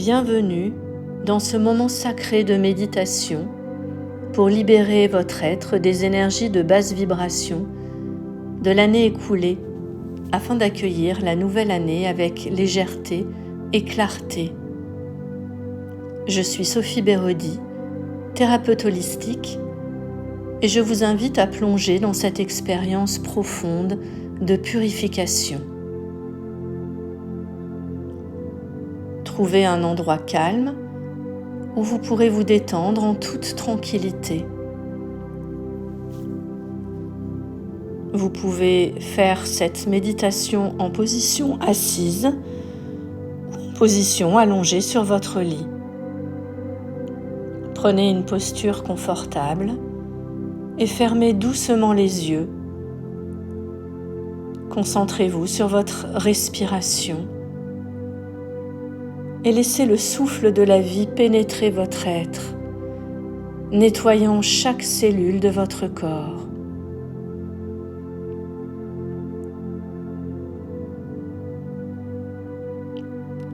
Bienvenue dans ce moment sacré de méditation pour libérer votre être des énergies de basse vibration de l'année écoulée afin d'accueillir la nouvelle année avec légèreté et clarté. Je suis Sophie Béraudy, thérapeute holistique, et je vous invite à plonger dans cette expérience profonde de purification. Trouvez un endroit calme où vous pourrez vous détendre en toute tranquillité. Vous pouvez faire cette méditation en position assise ou en position allongée sur votre lit. Prenez une posture confortable et fermez doucement les yeux. Concentrez-vous sur votre respiration et laissez le souffle de la vie pénétrer votre être, nettoyant chaque cellule de votre corps.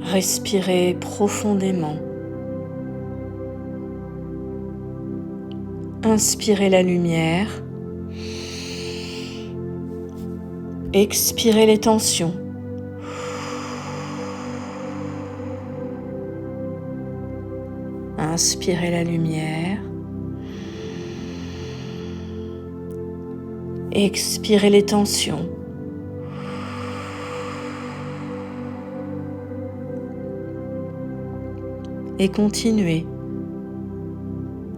Respirez profondément. Inspirez la lumière. Expirez les tensions. Inspirez la lumière. Expirez les tensions. Et continuez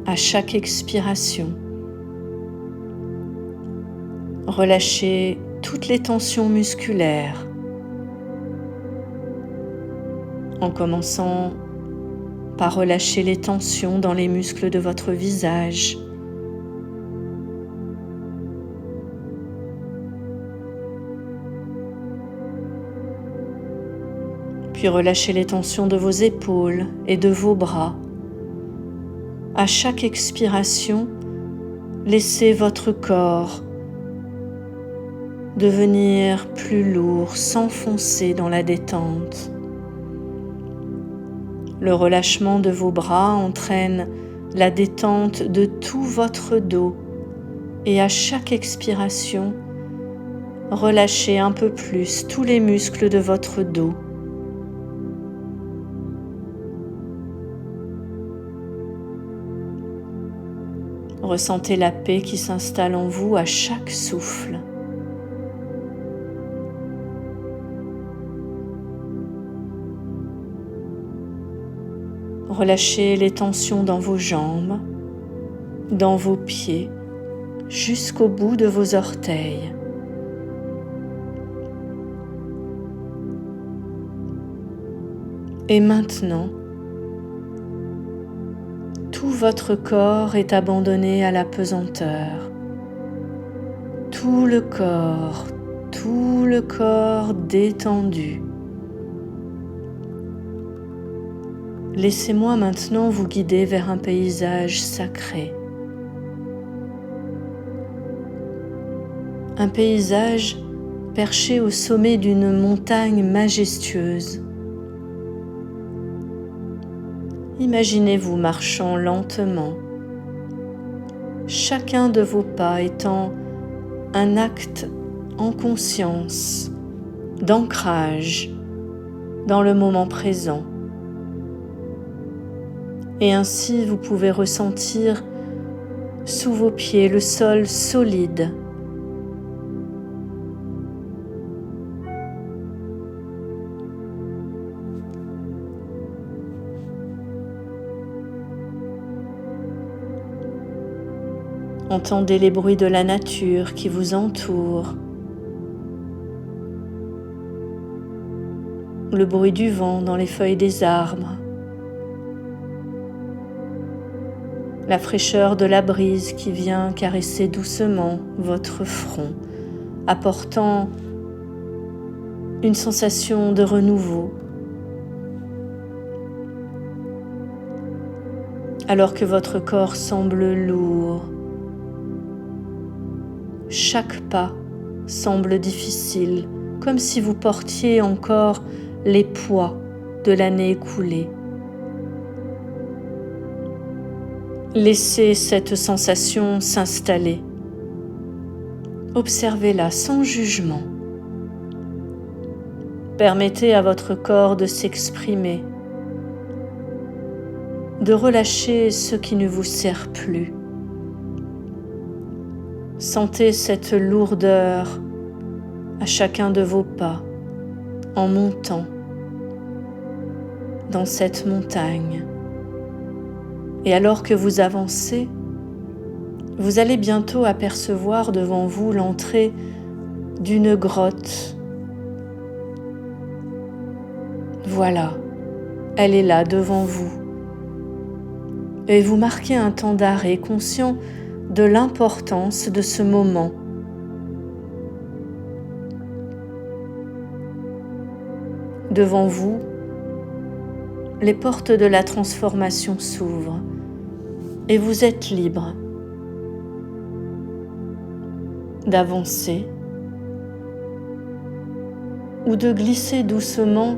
à chaque expiration. Relâchez toutes les tensions musculaires en commençant par relâcher les tensions dans les muscles de votre visage. Puis relâchez les tensions de vos épaules et de vos bras. À chaque expiration, laissez votre corps devenir plus lourd, s'enfoncer dans la détente. Le relâchement de vos bras entraîne la détente de tout votre dos et à chaque expiration, relâchez un peu plus tous les muscles de votre dos. Ressentez la paix qui s'installe en vous à chaque souffle. Relâchez les tensions dans vos jambes, dans vos pieds, jusqu'au bout de vos orteils. Et maintenant, tout votre corps est abandonné à la pesanteur. Tout le corps détendu. Laissez-moi maintenant vous guider vers un paysage sacré. Un paysage perché au sommet d'une montagne majestueuse. Imaginez-vous marchant lentement, chacun de vos pas étant un acte en conscience, d'ancrage dans le moment présent. Et ainsi vous pouvez ressentir sous vos pieds le sol solide. Entendez les bruits de la nature qui vous entoure. Le bruit du vent dans les feuilles des arbres. La fraîcheur de la brise qui vient caresser doucement votre front, apportant une sensation de renouveau. Alors que votre corps semble lourd, chaque pas semble difficile, comme si vous portiez encore les poids de l'année écoulée. Laissez cette sensation s'installer. Observez-la sans jugement. Permettez à votre corps de s'exprimer, de relâcher ce qui ne vous sert plus. Sentez cette lourdeur à chacun de vos pas en montant dans cette montagne. Et alors que vous avancez, vous allez bientôt apercevoir devant vous l'entrée d'une grotte. Voilà, elle est là devant vous. Et vous marquez un temps d'arrêt, conscient de l'importance de ce moment. Devant vous, les portes de la transformation s'ouvrent et vous êtes libre d'avancer ou de glisser doucement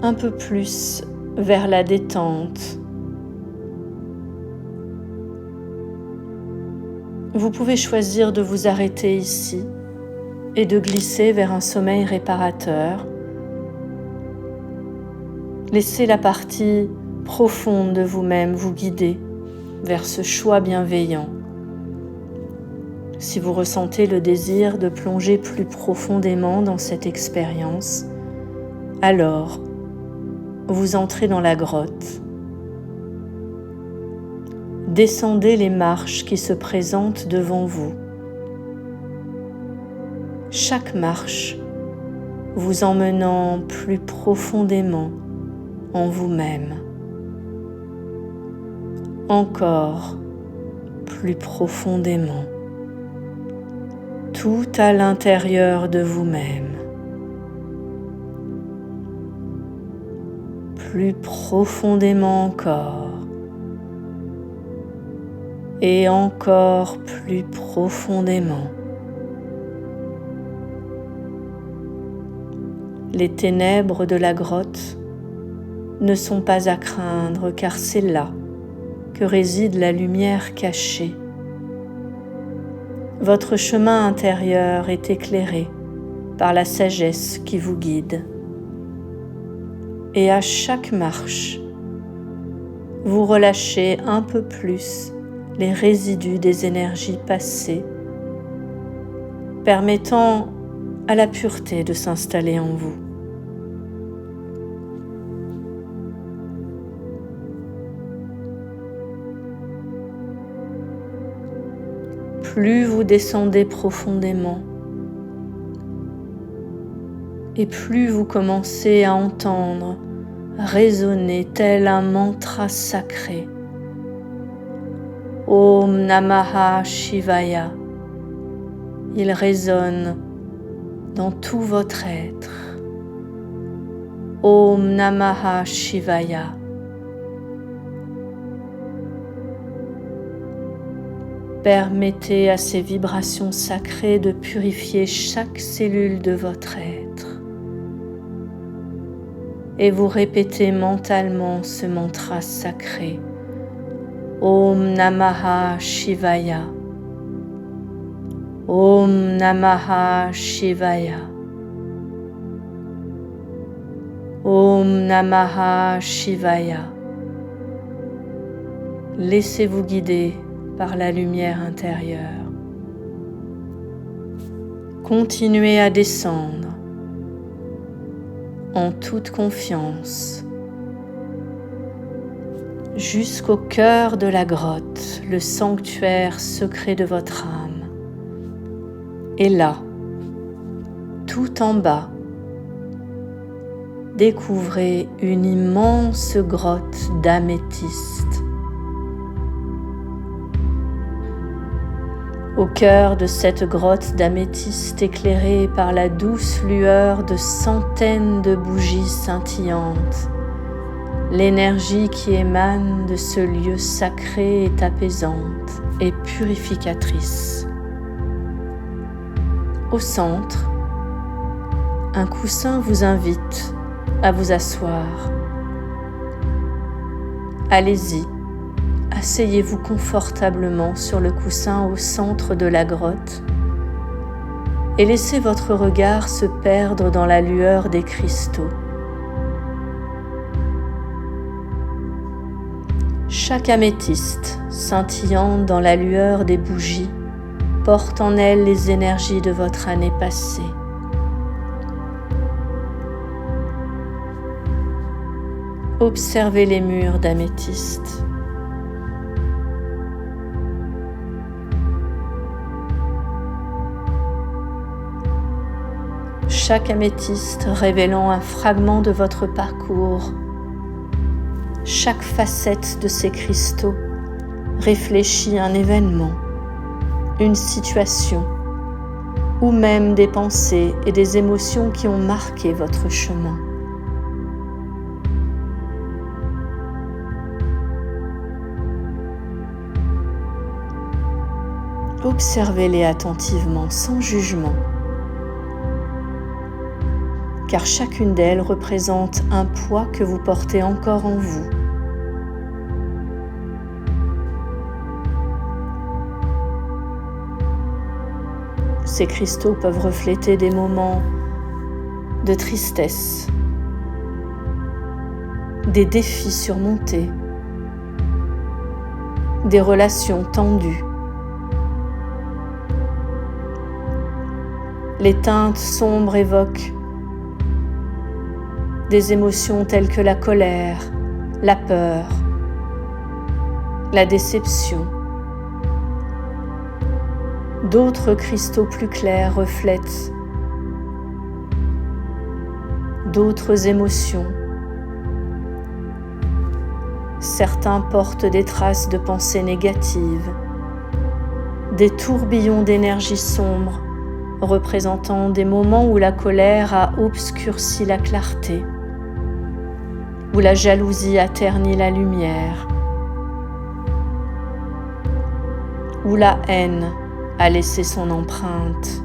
un peu plus vers la détente. Vous pouvez choisir de vous arrêter ici et de glisser vers un sommeil réparateur. Laissez la partie profonde de vous-même vous guider vers ce choix bienveillant. Si vous ressentez le désir de plonger plus profondément dans cette expérience, alors vous entrez dans la grotte. Descendez les marches qui se présentent devant vous. Chaque marche vous emmenant plus profondément en vous-même. Encore plus profondément. Tout à l'intérieur de vous-même. Plus profondément encore. Et encore plus profondément. Les ténèbres de la grotte ne sont pas à craindre car c'est là que réside la lumière cachée. Votre chemin intérieur est éclairé par la sagesse qui vous guide. Et à chaque marche, vous relâchez un peu plus les résidus des énergies passées, permettant à la pureté de s'installer en vous. Plus vous descendez profondément, et plus vous commencez à entendre résonner tel un mantra sacré. Om Namaha Shivaya. Il résonne dans tout votre être. Om Namaha Shivaya. Permettez à ces vibrations sacrées de purifier chaque cellule de votre être. Et vous répétez mentalement ce mantra sacré. Om Namaha Shivaya. Om Namaha Shivaya. Om Namaha Shivaya. Laissez-vous guider par la lumière intérieure. Continuez à descendre en toute confiance jusqu'au cœur de la grotte, le sanctuaire secret de votre âme. Et là, tout en bas, découvrez une immense grotte d'améthyste. Au cœur de cette grotte d'améthyste éclairée par la douce lueur de centaines de bougies scintillantes, l'énergie qui émane de ce lieu sacré est apaisante et purificatrice. Au centre, un coussin vous invite à vous asseoir. Allez-y, asseyez-vous confortablement sur le coussin au centre de la grotte et laissez votre regard se perdre dans la lueur des cristaux. Chaque améthyste, scintillant dans la lueur des bougies, porte en elle les énergies de votre année passée. Observez les murs d'améthyste. Chaque améthyste révélant un fragment de votre parcours. Chaque facette de ces cristaux réfléchit un événement, une situation, ou même des pensées et des émotions qui ont marqué votre chemin. Observez-les attentivement, sans jugement, car chacune d'elles représente un poids que vous portez encore en vous. Ces cristaux peuvent refléter des moments de tristesse, des défis surmontés, des relations tendues. Les teintes sombres évoquent des émotions telles que la colère, la peur, la déception. D'autres cristaux plus clairs reflètent d'autres émotions. Certains portent des traces de pensées négatives, des tourbillons d'énergie sombre représentant des moments où la colère a obscurci la clarté, où la jalousie a terni la lumière, où la haine a laissé son empreinte.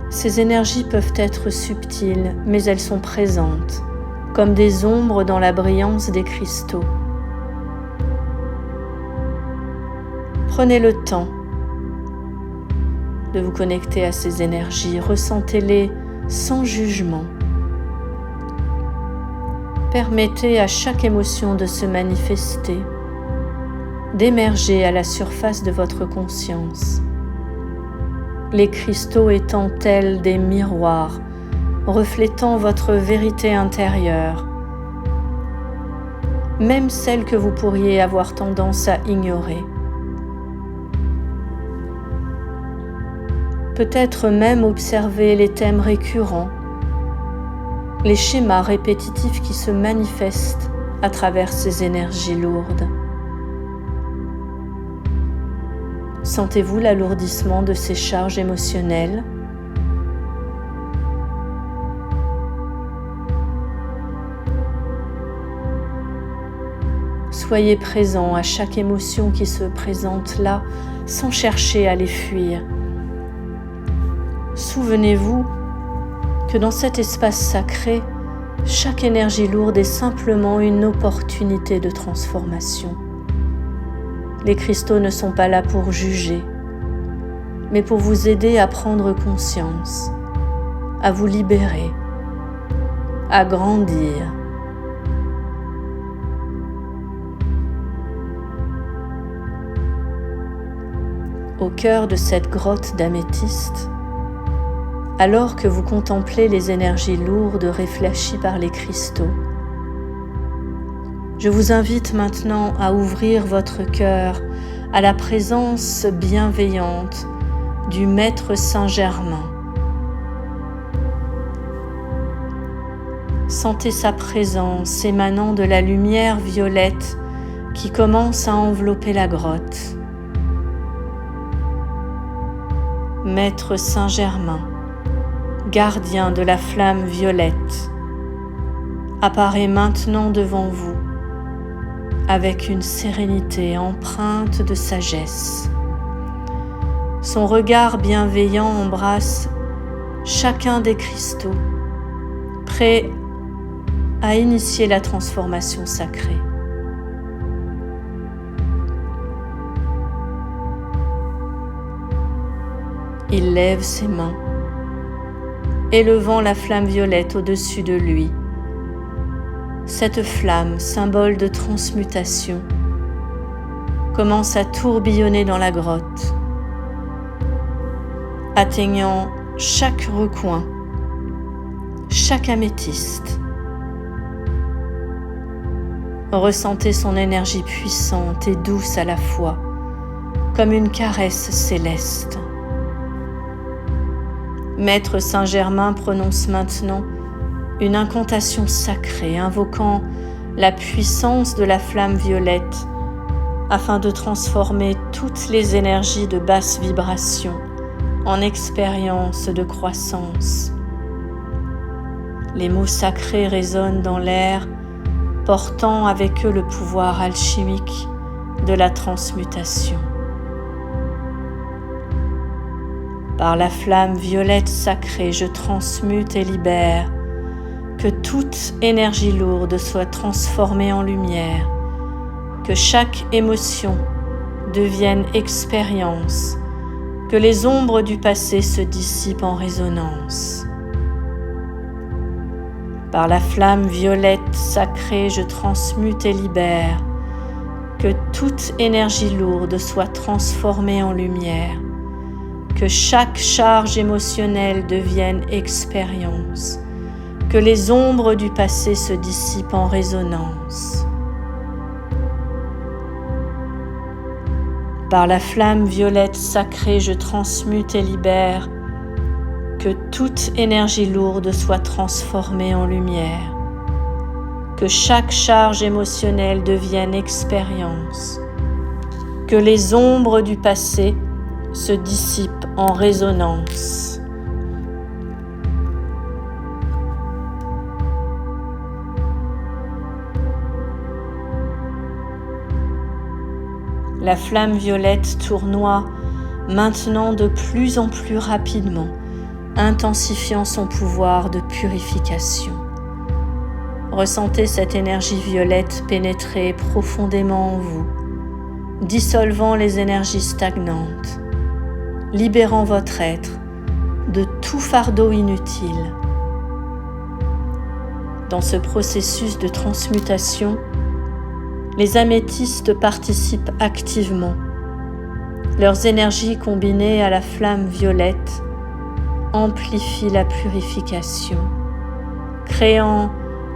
Ces énergies peuvent être subtiles, mais elles sont présentes, comme des ombres dans la brillance des cristaux. Prenez le temps de vous connecter à ces énergies, ressentez-les sans jugement. Permettez à chaque émotion de se manifester, d'émerger à la surface de votre conscience. Les cristaux étant tels des miroirs, reflétant votre vérité intérieure, même celle que vous pourriez avoir tendance à ignorer. Peut-être même observer les thèmes récurrents, les schémas répétitifs qui se manifestent à travers ces énergies lourdes. Sentez-vous l'alourdissement de ces charges émotionnelles? Soyez présent à chaque émotion qui se présente là, sans chercher à les fuir. Souvenez-vous que dans cet espace sacré, chaque énergie lourde est simplement une opportunité de transformation. Les cristaux ne sont pas là pour juger, mais pour vous aider à prendre conscience, à vous libérer, à grandir. Au cœur de cette grotte d'améthyste, alors que vous contemplez les énergies lourdes réfléchies par les cristaux, je vous invite maintenant à ouvrir votre cœur à la présence bienveillante du Maître Saint-Germain. Sentez sa présence émanant de la lumière violette qui commence à envelopper la grotte. Maître Saint-Germain, gardien de la flamme violette, apparaît maintenant devant vous avec une sérénité empreinte de sagesse. Son regard bienveillant embrasse chacun des cristaux, prêt à initier la transformation sacrée. Il lève ses mains, élevant la flamme violette au-dessus de lui. Cette flamme, symbole de transmutation, commence à tourbillonner dans la grotte, atteignant chaque recoin, chaque améthyste. Ressentez son énergie puissante et douce à la fois, comme une caresse céleste. Maître Saint-Germain prononce maintenant une incantation sacrée invoquant la puissance de la flamme violette afin de transformer toutes les énergies de basse vibration en expériences de croissance. Les mots sacrés résonnent dans l'air, portant avec eux le pouvoir alchimique de la transmutation. Par la flamme violette sacrée, je transmute et libère, que toute énergie lourde soit transformée en lumière, que chaque émotion devienne expérience, que les ombres du passé se dissipent en résonance. Par la flamme violette sacrée, je transmute et libère, que toute énergie lourde soit transformée en lumière, que chaque charge émotionnelle devienne expérience, que les ombres du passé se dissipent en résonance. Par la flamme violette sacrée, je transmute et libère, que toute énergie lourde soit transformée en lumière, que chaque charge émotionnelle devienne expérience, que les ombres du passé se dissipent en résonance. La flamme violette tournoie maintenant de plus en plus rapidement, intensifiant son pouvoir de purification. Ressentez cette énergie violette pénétrer profondément en vous, dissolvant les énergies stagnantes, libérant votre être de tout fardeau inutile. Dans ce processus de transmutation, les améthystes participent activement. Leurs énergies combinées à la flamme violette amplifient la purification, créant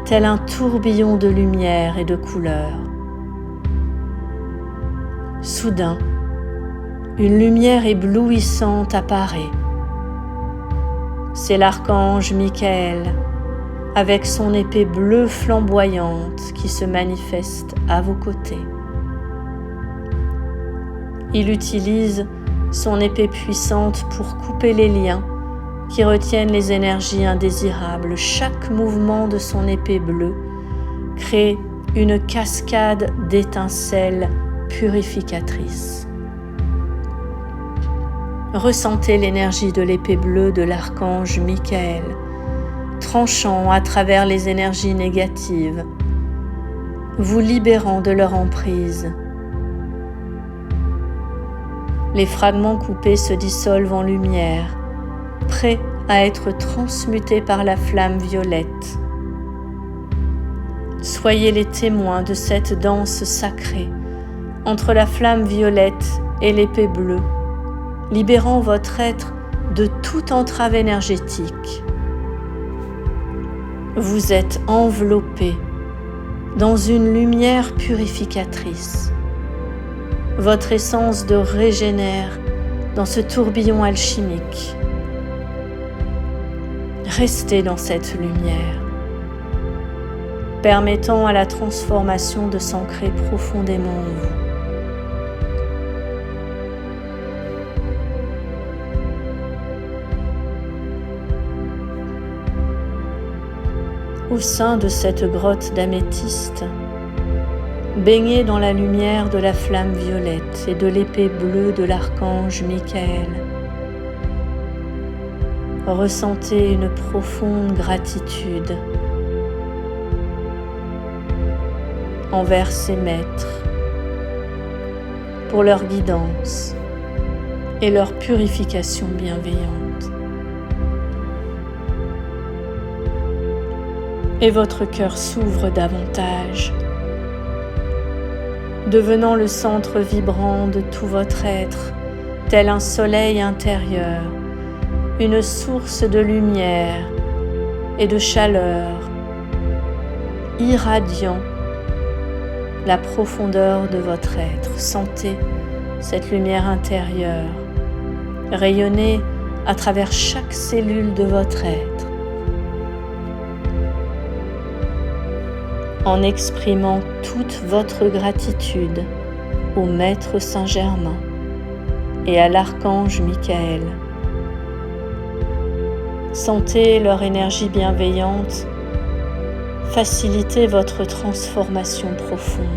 tel un tourbillon de lumière et de couleurs. Soudain, une lumière éblouissante apparaît. C'est l'archange Michael, avec son épée bleue flamboyante qui se manifeste à vos côtés. Il utilise son épée puissante pour couper les liens qui retiennent les énergies indésirables. Chaque mouvement de son épée bleue crée une cascade d'étincelles purificatrices. Ressentez l'énergie de l'épée bleue de l'archange Michael, tranchant à travers les énergies négatives, vous libérant de leur emprise. Les fragments coupés se dissolvent en lumière, prêts à être transmutés par la flamme violette. Soyez les témoins de cette danse sacrée entre la flamme violette et l'épée bleue, libérant votre être de toute entrave énergétique. Vous êtes enveloppé dans une lumière purificatrice. Votre essence de régénère dans ce tourbillon alchimique. Restez dans cette lumière, permettant à la transformation de s'ancrer profondément en vous. Au sein de cette grotte d'améthyste, baignez dans la lumière de la flamme violette et de l'épée bleue de l'archange Michael. Ressentez une profonde gratitude envers ces maîtres pour leur guidance, et leur purification bienveillante. Et votre cœur s'ouvre davantage, devenant le centre vibrant de tout votre être, tel un soleil intérieur, une source de lumière et de chaleur, irradiant la profondeur de votre être. Sentez cette lumière intérieure rayonner à travers chaque cellule de votre être, en exprimant toute votre gratitude au Maître Saint-Germain et à l'Archange Michael. Sentez leur énergie bienveillante faciliter votre transformation profonde.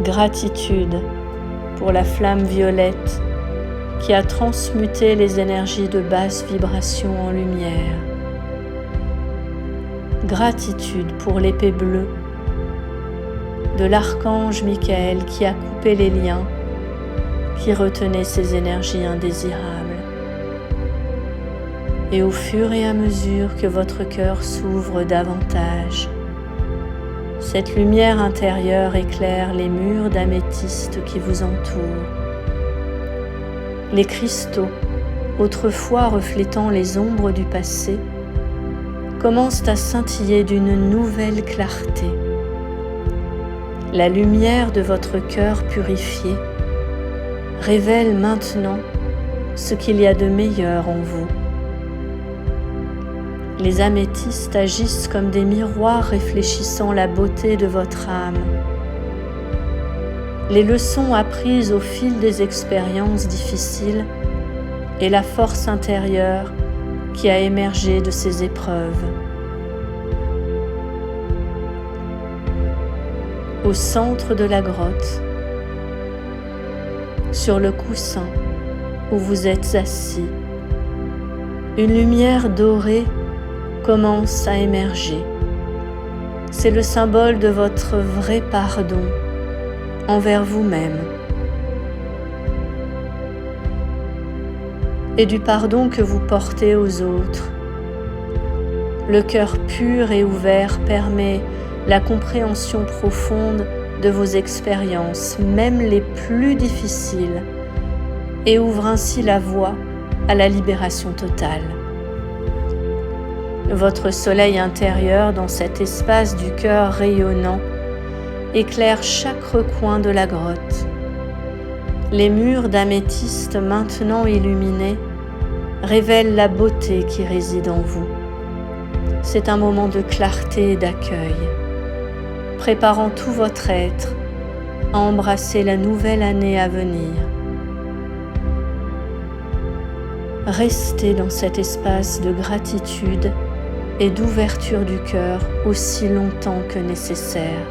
Gratitude pour la flamme violette qui a transmuté les énergies de basse vibration en lumière. Gratitude pour l'épée bleue de l'archange Michael qui a coupé les liens qui retenaient ces énergies indésirables. Et au fur et à mesure que votre cœur s'ouvre davantage, cette lumière intérieure éclaire les murs d'améthyste qui vous entourent. Les cristaux, autrefois reflétant les ombres du passé, commencent à scintiller d'une nouvelle clarté. La lumière de votre cœur purifié révèle maintenant ce qu'il y a de meilleur en vous. Les améthystes agissent comme des miroirs réfléchissant la beauté de votre âme. Les leçons apprises au fil des expériences difficiles et la force intérieure qui a émergé de ces épreuves. Au centre de la grotte, sur le coussin où vous êtes assis, une lumière dorée commence à émerger. C'est le symbole de votre vrai pardon envers vous-même et du pardon que vous portez aux autres. Le cœur pur et ouvert permet la compréhension profonde de vos expériences, même les plus difficiles, et ouvre ainsi la voie à la libération totale. Votre soleil intérieur dans cet espace du cœur rayonnant éclaire chaque recoin de la grotte. Les murs d'améthyste maintenant illuminés révèlent la beauté qui réside en vous. C'est un moment de clarté et d'accueil, préparant tout votre être à embrasser la nouvelle année à venir. Restez dans cet espace de gratitude et d'ouverture du cœur aussi longtemps que nécessaire.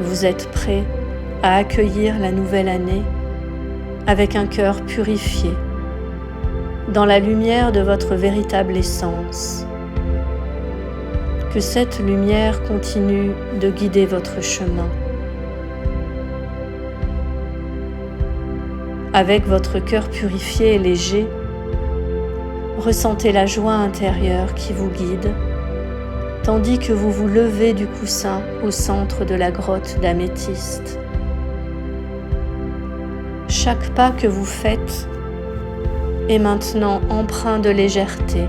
Vous êtes prêt à accueillir la nouvelle année avec un cœur purifié, dans la lumière de votre véritable essence. Que cette lumière continue de guider votre chemin. Avec votre cœur purifié et léger, ressentez la joie intérieure qui vous guide, tandis que vous vous levez du coussin au centre de la grotte d'améthyste. Chaque pas que vous faites est maintenant empreint de légèreté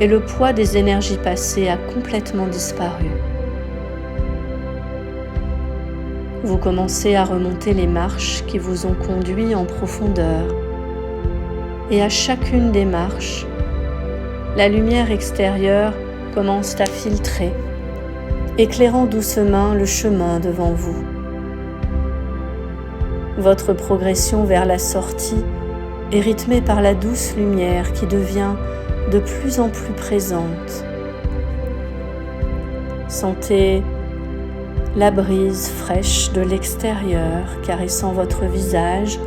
et le poids des énergies passées a complètement disparu. Vous commencez à remonter les marches qui vous ont conduit en profondeur et à chacune des marches, la lumière extérieure commence à filtrer, éclairant doucement le chemin devant vous. Votre progression vers la sortie est rythmée par la douce lumière qui devient de plus en plus présente. Sentez la brise fraîche de l'extérieur caressant votre visage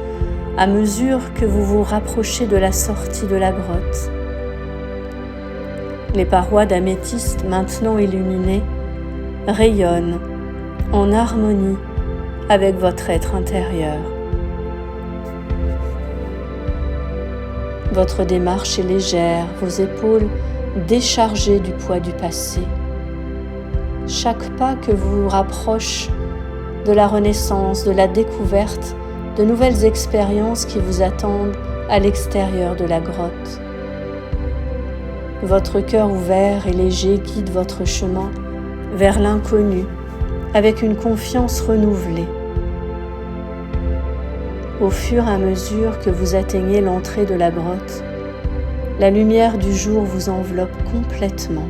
à mesure que vous vous rapprochez de la sortie de la grotte. Les parois d'améthyste maintenant illuminées rayonnent en harmonie avec votre être intérieur. Votre démarche est légère, vos épaules déchargées du poids du passé. Chaque pas que vous rapproche de la renaissance, de la découverte, de nouvelles expériences qui vous attendent à l'extérieur de la grotte. Votre cœur ouvert et léger guide votre chemin vers l'inconnu avec une confiance renouvelée. Au fur et à mesure que vous atteignez l'entrée de la grotte, la lumière du jour vous enveloppe complètement.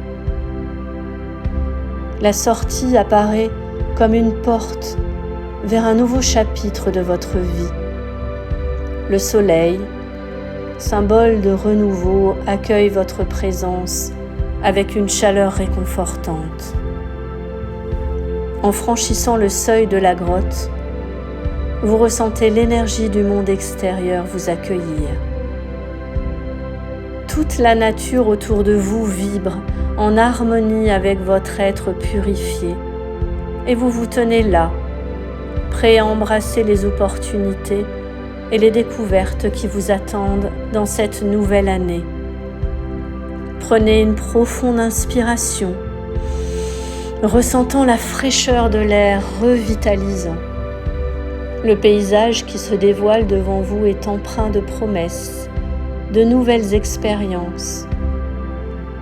La sortie apparaît comme une porte vers un nouveau chapitre de votre vie. Le soleil, symbole de renouveau, accueille votre présence avec une chaleur réconfortante. En franchissant le seuil de la grotte, vous ressentez l'énergie du monde extérieur vous accueillir. Toute la nature autour de vous vibre en harmonie avec votre être purifié et vous vous tenez là, prêt à embrasser les opportunités et les découvertes qui vous attendent dans cette nouvelle année. Prenez une profonde inspiration, ressentant la fraîcheur de l'air revitalisant. Le paysage qui se dévoile devant vous est empreint de promesses, de nouvelles expériences.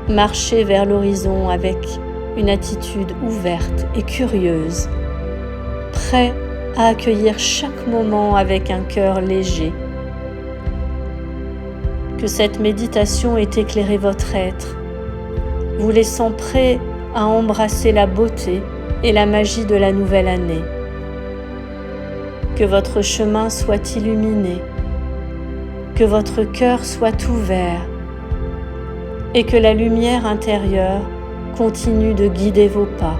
Marchez vers l'horizon avec une attitude ouverte et curieuse, prêt à accueillir chaque moment avec un cœur léger. Que cette méditation ait éclairé votre être, vous laissant prêt à embrasser la beauté et la magie de la nouvelle année. Que votre chemin soit illuminé, que votre cœur soit ouvert et que la lumière intérieure continue de guider vos pas.